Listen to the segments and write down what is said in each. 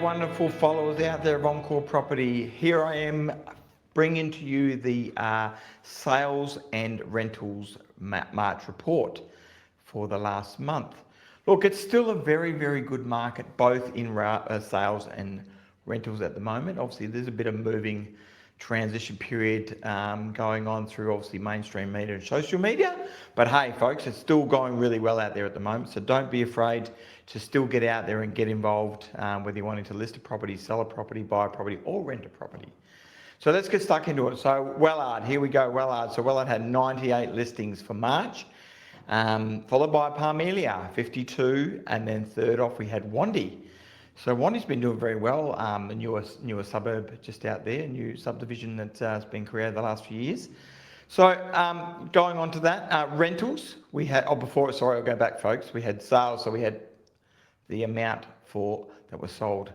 wonderful followers out there of Encore Property. Here I am bringing to you the sales and rentals March report for the last month. Look, it's still a very, very good market, both in sales and rentals at the moment. Obviously, there's a bit of moving transition period going on through obviously mainstream media and social media. But hey, folks, it's still going really well out there at the moment. So don't be afraid to still get out there and get involved, whether you're wanting to list a property, sell a property, buy a property, or rent a property. So let's get stuck into it. So Wellard, here we go, Wellard. So Wellard had 98 listings for March, followed by Parmelia, 52, and then third off we had Wandi. So Wandi's been doing very well, a newer suburb just out there, a new subdivision that has been created the last few years. So going on to that, rentals, we had, I'll go back, folks. We had sales, so we had the amount that was sold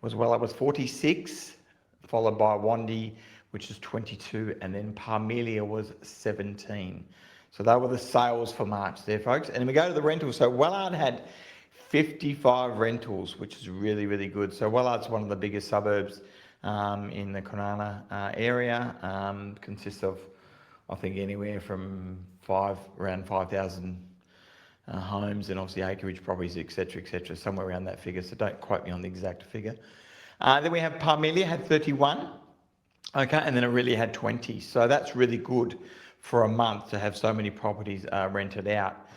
was, well, it was 46, followed by Wandi, which is 22, and then Parmelia was 17. So they were the sales for March there, folks. And then we go to the rentals. So Wellard had 55 rentals, which is really, really good. So Wellard's one of the biggest suburbs in the Kwinana area. Consists of, I think, anywhere from around 5,000 homes, and obviously acreage properties, etc., somewhere around that figure. So don't quote me on the exact figure. Then we have Parmelia had 31, okay, and then Aurelia had 20. So that's really good for a month to have so many properties rented out.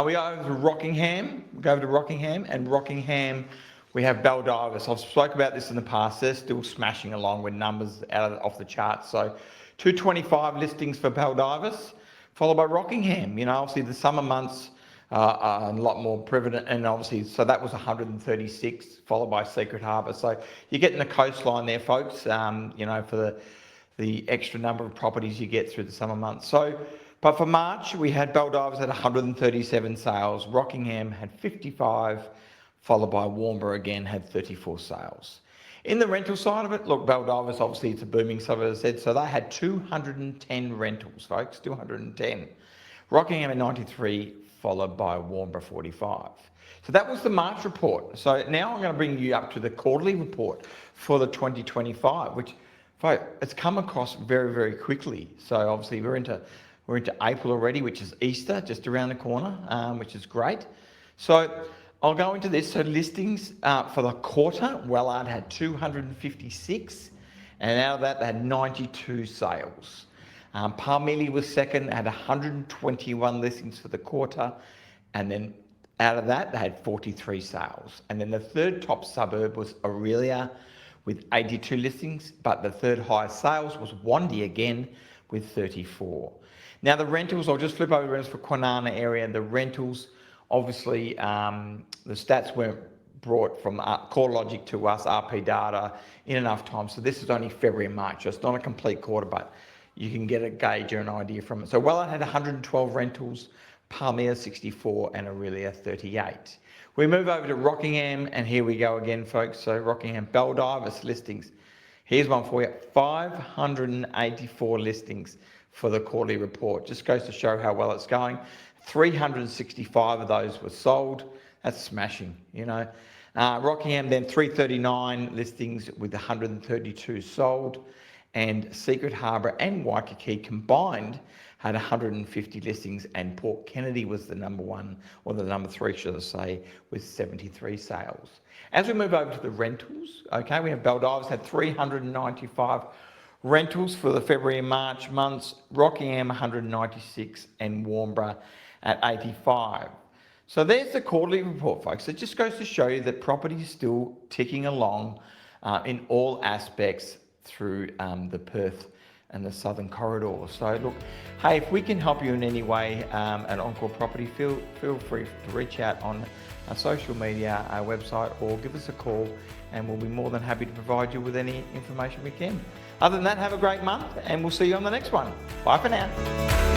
We go over to Rockingham. And Rockingham, we have Baldivis. I've spoke about this in the past. They're still smashing along with numbers off the charts. So 225 listings for Baldivis, followed by Rockingham. You know, obviously the summer months are a lot more prevalent, and obviously, so that was 136, followed by Secret Harbour. So you're getting the coastline there, folks, you know, for the extra number of properties you get through the summer months. So, but for March, we had Baldivis at 137 sales, Rockingham had 55, followed by Warnbro again had 34 sales. In the rental side of it, look, Baldivis, obviously it's a booming suburb, as I said, so they had 210 rentals, folks, 210. Rockingham at 93, followed by Warnbro 45. So that was the March report. So now I'm going to bring you up to the quarterly report for the 2025, which, folks, it's come across very, very quickly. So obviously we're into April already, which is Easter, just around the corner, which is great. So I'll go into this. So listings for the quarter, Wellard had 256, and out of that they had 92 sales. Parmelia was second, had 121 listings for the quarter, and then out of that they had 43 sales. And then the third top suburb was Aurelia with 82 listings, but the third highest sales was Wandi again with 34. Now the rentals, I'll just flip over the rentals for Kwinana area. The rentals, obviously, the stats weren't brought from CoreLogic to us, RP data, in enough time. So this is only February and March. So it's not a complete quarter, but you can get a gauge or an idea from it. So Wellard had 112 rentals, Parmelia 64, and Aurelia 38. We move over to Rockingham, and here we go again, folks. So Rockingham, Baldivis listings. Here's one for you, 584 listings for the quarterly report. Just goes to show how well it's going. 365 of those were sold. That's smashing, you know. Rockingham then 339 listings with 132 sold, and Secret Harbour and Waikiki combined had 150 listings, and Port Kennedy was the number one, or the number three, should I say, with 73 sales. As we move over to the rentals, okay, we have Baldivis had 395 rentals for the February and March months, Rockingham 196, and Warnbro at 85. So there's the quarterly report, folks. It just goes to show you that property is still ticking along in all aspects through the Perth and the Southern Corridor. So look, hey, if we can help you in any way at Encore Property, feel free to reach out on our social media, our website, or give us a call, and we'll be more than happy to provide you with any information we can. Other than that, have a great month, and we'll see you on the next one. Bye for now.